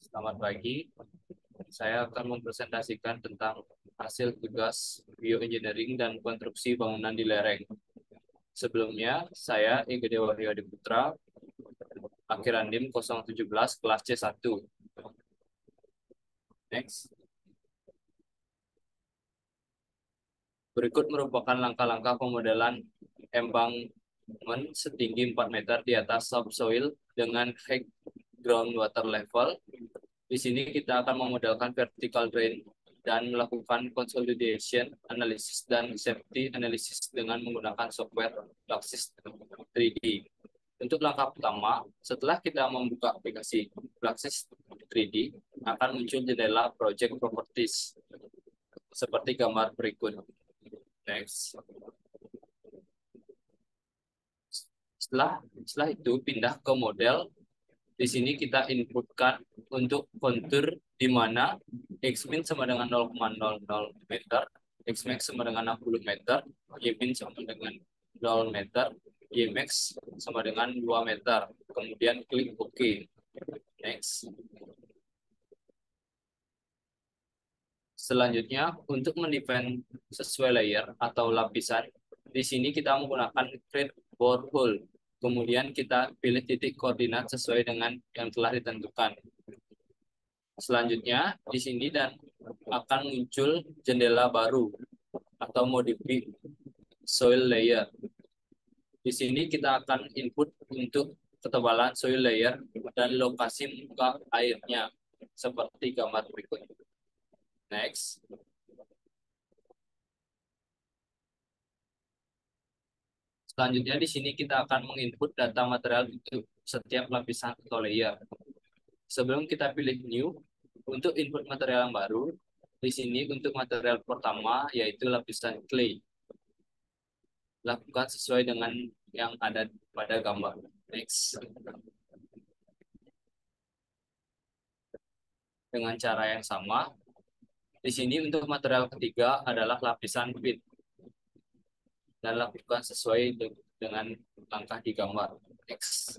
Selamat pagi. Saya akan mempresentasikan tentang hasil tugas bioengineering dan konstruksi bangunan di lereng. Sebelumnya, saya Ega Dewa Riyadi Putra, akhiran NIM 017 kelas C1. Next. Berikut merupakan langkah-langkah pemodelan embankment setinggi 4 meter di atas subsoil dengan high groundwater level. Di sini kita akan memodelkan vertical drain dan melakukan consolidation analysis dan safety analysis dengan menggunakan software Fluxys 3D. Untuk langkah pertama, setelah kita membuka aplikasi Fluxys 3D, akan muncul jendela project properties seperti gambar berikut. Next. Setelah itu pindah ke model. Di sini kita inputkan untuk kontur di mana X-min sama dengan 0,00 meter, X-max sama dengan 60 meter, Y-min sama dengan 0 meter, Y-max sama dengan 2 meter. Kemudian klik OK. Next. Selanjutnya, untuk mendefine sesuai layer atau lapisan, di sini kita menggunakan create borehole. Kemudian kita pilih titik koordinat sesuai dengan yang telah ditentukan. Selanjutnya, di sini dan akan muncul jendela baru atau modify soil layer. Di sini kita akan input untuk ketebalan soil layer dan lokasi muka airnya seperti gambar berikut. Next. Selanjutnya di sini kita akan menginput data material untuk setiap lapisan atau layer. Sebelum kita pilih new, untuk input material yang baru, di sini untuk material pertama yaitu lapisan clay. Lakukan sesuai dengan yang ada pada gambar. Next. Dengan cara yang sama, di sini untuk material ketiga adalah lapisan bit. Dan lakukan sesuai dengan langkah di gambar. Next.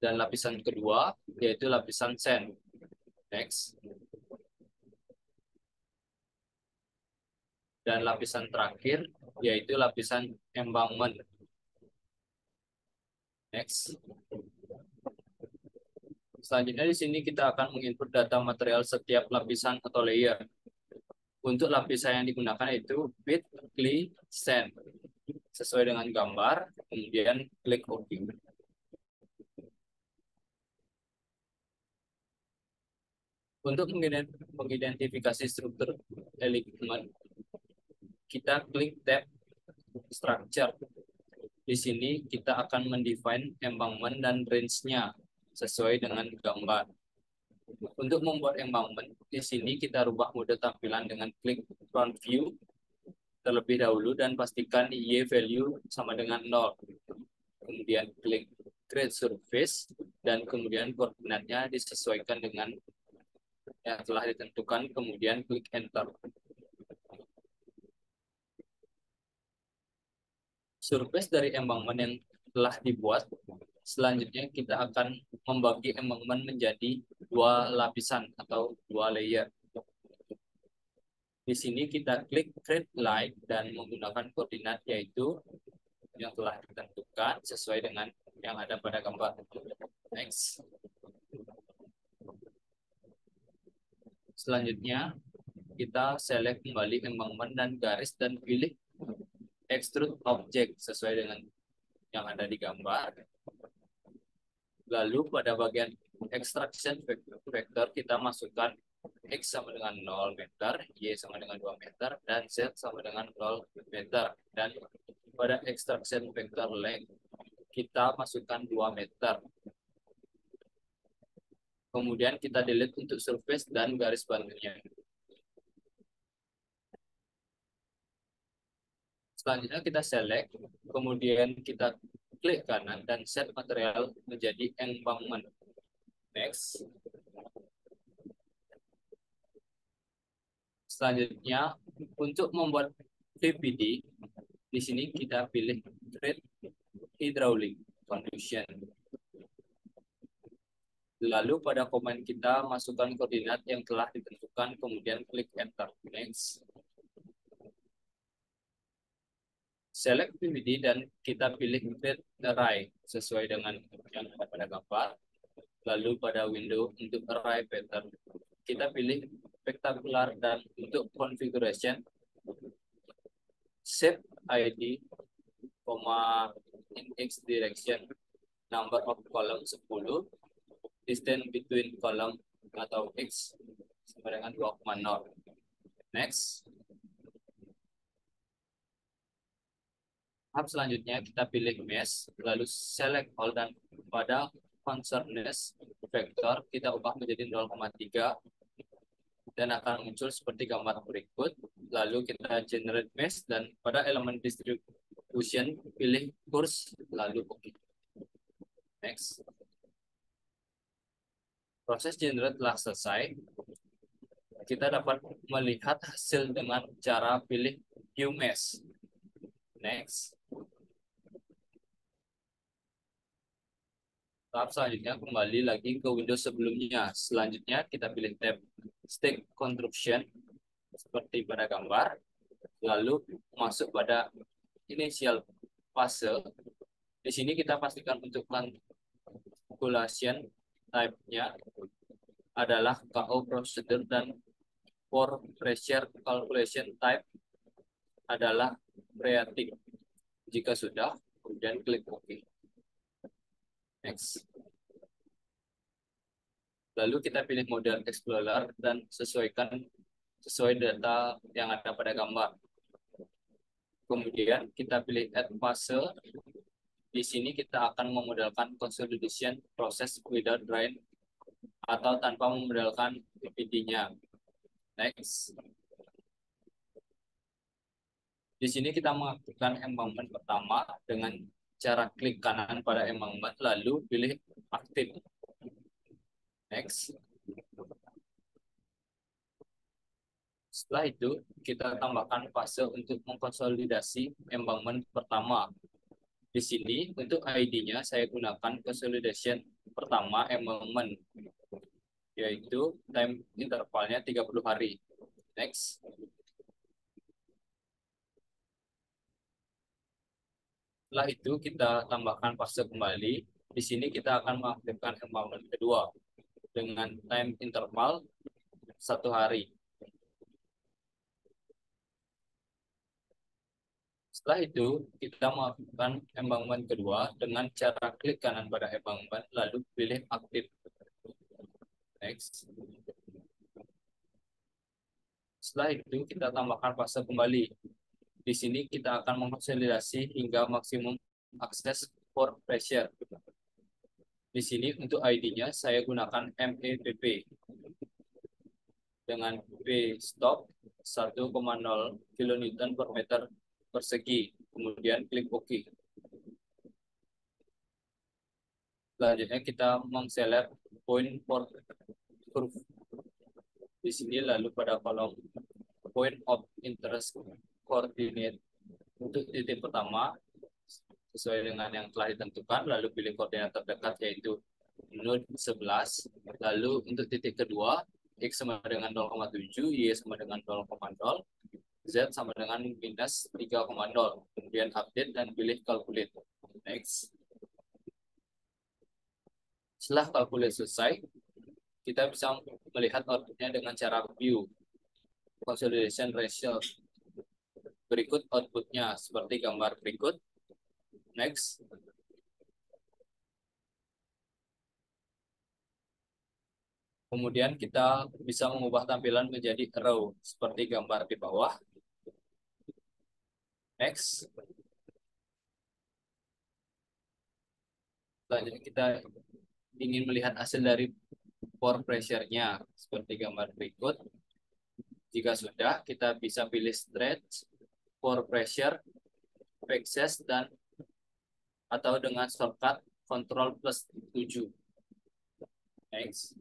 Dan lapisan kedua yaitu lapisan sand. Next. Dan lapisan terakhir yaitu lapisan embankment. Next. Selanjutnya di sini kita akan menginput data material setiap lapisan atau layer. Untuk lapisan yang digunakan itu bit, clay, sand. Sesuai dengan gambar, kemudian klik OK. Untuk mengidentifikasi struktur elemen, kita klik tab structure. Di sini kita akan mendefine embankment dan range-nya sesuai dengan gambar. Untuk membuat embankment, di sini kita rubah mode tampilan dengan klik front view terlebih dahulu dan pastikan Y value sama dengan 0. Kemudian klik create surface dan kemudian koordinatnya disesuaikan dengan yang telah ditentukan, kemudian klik enter. Surface dari embankment yang telah dibuat, selanjutnya kita akan membagi embankment menjadi 2 lapisan atau 2 layer. Di sini kita klik create line dan menggunakan koordinat yaitu yang telah ditentukan sesuai dengan yang ada pada gambar. Next. Selanjutnya kita select kembali embankment dan garis dan pilih extrude object sesuai dengan yang ada di gambar. Lalu pada bagian extraction vector kita masukkan X sama dengan 0 meter, Y sama dengan 2 meter, dan Z sama dengan 0 meter. Dan pada extraction vector length kita masukkan 2 meter. Kemudian kita delete untuk surface dan garis bantunya. Selanjutnya kita select, kemudian kita klik kanan dan set material menjadi embankment. Next. Selanjutnya, untuk membuat VPD, Di sini kita pilih create hydraulic condition. Lalu pada komen kita masukkan koordinat yang telah ditentukan, kemudian klik enter. Next. Select PVD dan kita pilih create array sesuai dengan yang ada pada gambar. Lalu pada window untuk array pattern kita pilih rectangular, dan untuk configuration shape ID, in X direction, number of column 10, distance between column atau X sama dengan 2,0. Next. Tahap selanjutnya kita pilih mesh, lalu select all, dan pada concerness vector kita ubah menjadi 0,3 dan akan muncul seperti gambar berikut. Lalu kita generate mesh dan pada elemen distribution pilih course lalu OK. Next. Proses generate telah selesai. Kita dapat melihat hasil dengan cara pilih view mesh. Next. Tahap selanjutnya kembali lagi ke Windows sebelumnya. Selanjutnya kita pilih tab Stack Construction seperti pada gambar. Lalu masuk pada initial fase. Di sini kita pastikan untuk calculation type-nya adalah KO procedure dan for pressure calculation type adalah phreatic. Jika sudah, kemudian klik OK. Next. Lalu kita pilih model Explorer dan sesuaikan sesuai data yang ada pada gambar. Kemudian kita pilih Add Fase. Di sini kita akan memodelkan consolidation proses without drain atau tanpa memodelkan PVD-nya. Next. Di sini kita mengaktifkan embankment pertama dengan cara klik kanan pada embankment lalu pilih aktif. Next. Setelah itu, kita tambahkan fase untuk mengkonsolidasi embankment pertama. Di sini, untuk ID-nya saya gunakan consolidation pertama embankment, yaitu time intervalnya 30 hari. Next. Setelah itu, kita tambahkan fase kembali. Di sini kita akan mengaktifkan embankment kedua dengan time interval 1 hari. Setelah itu, kita melakukan embankment kedua dengan cara klik kanan pada embankment, lalu pilih aktif. Next. Setelah itu, kita tambahkan fase kembali. Di sini kita akan mengkonsolidasi hingga maksimum akses for pressure. Di sini untuk ID-nya saya gunakan MEPP dengan P stop 1,0 kN per meter persegi. Kemudian klik OK. Selanjutnya kita mengselect point for curve. Di sini lalu pada kolom point of interest coordinate untuk titik pertama sesuai dengan yang telah ditentukan, lalu pilih koordinat terdekat yaitu node 11. Lalu untuk titik kedua X sama dengan 0,7, Y sama dengan 0,0, Z sama dengan minus 3,0. Kemudian update dan pilih calculate. Next. Setelah calculate selesai, kita bisa melihat outputnya dengan cara view consolidation ratio. Berikut outputnya seperti gambar berikut. Next. Kemudian kita bisa mengubah tampilan menjadi row seperti gambar di bawah. Next. Selanjutnya kita ingin melihat hasil dari pore pressure-nya seperti gambar berikut. Jika sudah, kita bisa pilih stretch, pore pressure, access, dan atau dengan shortcut Ctrl plus 7. Next.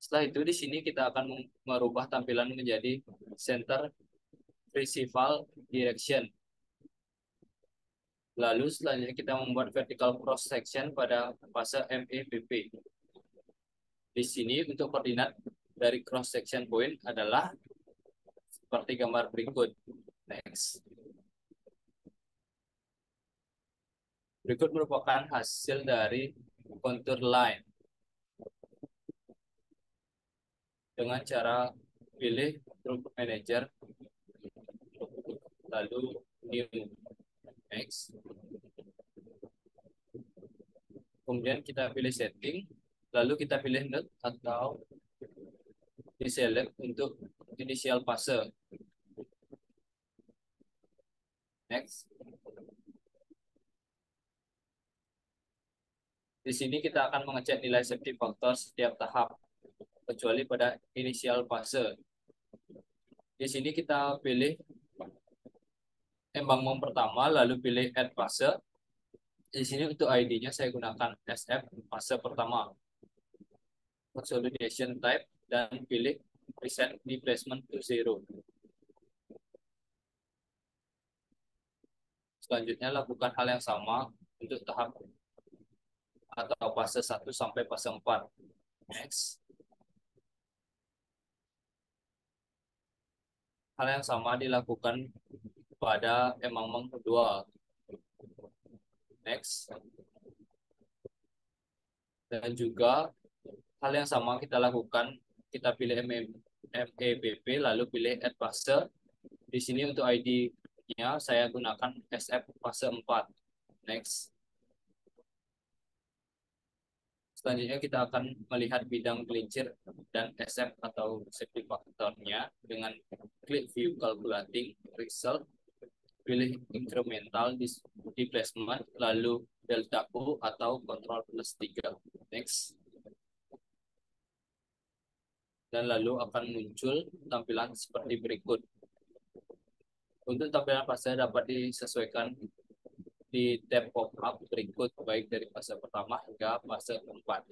Setelah itu di sini kita akan merubah tampilan menjadi center principal direction. Lalu selanjutnya kita membuat vertical cross section pada fase MEBP. Di sini untuk koordinat dari cross section point adalah seperti gambar berikut. Next. Berikut merupakan hasil dari contour line. Dengan cara pilih group manager, lalu new. Next. Kemudian kita pilih setting, lalu kita pilih node atau diselect untuk initial fase. Next. Di sini kita akan mengecek nilai safety factor setiap tahap, kecuali pada initial fase. Di sini kita pilih embangan pertama, lalu pilih add fase. Di sini untuk ID-nya saya gunakan SF fase pertama. Consolidation type dan pilih reset replacement to 0. Selanjutnya lakukan hal yang sama untuk tahap atau fase 1 sampai fase 4. Next. Hal yang sama dilakukan pada emang kedua. Next. Dan juga hal yang sama kita lakukan, kita pilih MEBP lalu pilih add fase. Di sini untuk ID-nya saya gunakan SF fase 4. Next. Selanjutnya kita akan melihat bidang gelincir dan SF atau safety factor-nya dengan klik view calculating result, pilih incremental displacement, lalu delta U atau control +3. Next. Dan lalu akan muncul tampilan seperti berikut. Untuk tampilan fase dapat disesuaikan di tab pop-up berikut, baik dari fase pertama hingga fase keempat.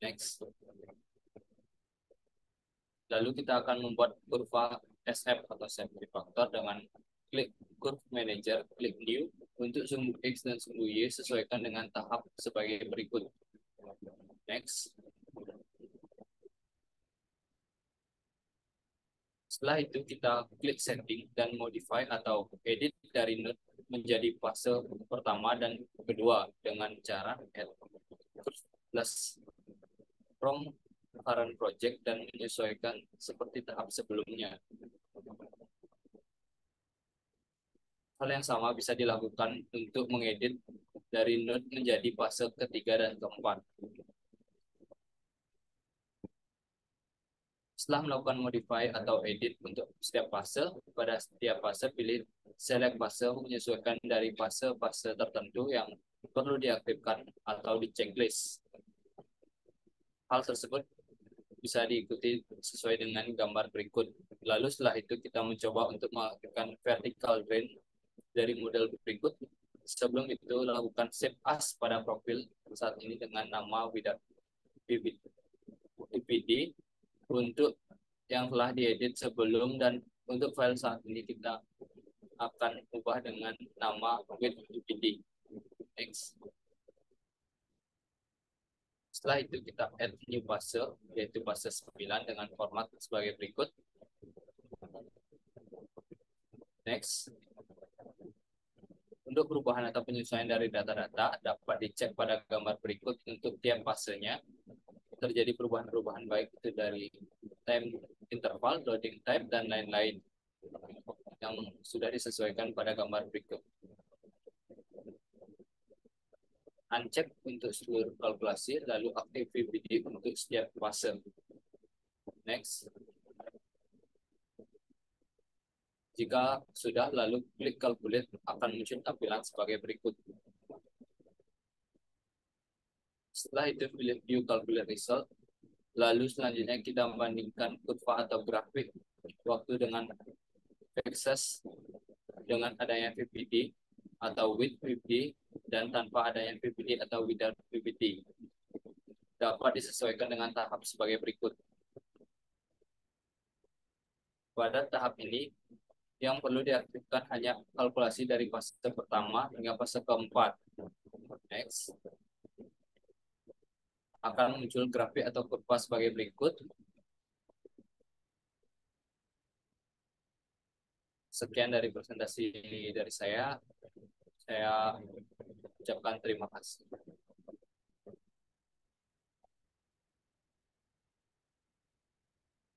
Next. Lalu kita akan membuat kurva SF atau safety factor dengan klik curve manager, klik new. Untuk sumbu X dan sumbu Y sesuaikan dengan tahap sebagai berikut. Next. Setelah itu kita klik setting dan modify atau edit dari node menjadi fase pertama dan kedua dengan cara add plus from current project dan menyesuaikan seperti tahap sebelumnya. Hal yang sama bisa dilakukan untuk mengedit dari node menjadi fase ketiga dan keempat. Setelah melakukan modify atau edit untuk setiap fase, pada setiap fase pilih select fase menyesuaikan dari fase-fase tertentu yang perlu diaktifkan atau di checklist. Hal tersebut bisa diikuti sesuai dengan gambar berikut. Lalu setelah itu kita mencoba untuk mengaktifkan vertical drain dari model berikut. Sebelum itu lakukan save as pada profil saat ini dengan nama without PPD untuk yang telah diedit sebelum, dan untuk file saat ini kita akan ubah dengan nama with PPD. Next. Setelah itu kita add new fase, yaitu fase 9 dengan format sebagai berikut. Next. Untuk perubahan atau penyesuaian dari data-data dapat dicek pada gambar berikut. Untuk tiap fasenya terjadi perubahan-perubahan baik itu dari time interval, loading time, dan lain-lain yang sudah disesuaikan pada gambar berikut. Uncheck untuk seluruh kalkulasi, lalu aktif VPD untuk setiap fase. Next. Jika sudah, lalu klik calculate, akan muncul tampilan sebagai berikut. Setelah itu pilih view calculate result, lalu selanjutnya kita membandingkan kurva atau grafik waktu dengan access dengan adanya VPD atau with VPD dan tanpa adanya VPD atau without VPD. Dapat disesuaikan dengan tahap sebagai berikut. Pada tahap ini Yang perlu diaktifkan hanya kalkulasi dari fase pertama hingga fase keempat. Next, akan muncul grafik atau kurva sebagai berikut. Sekian dari presentasi dari saya. Saya ucapkan terima kasih.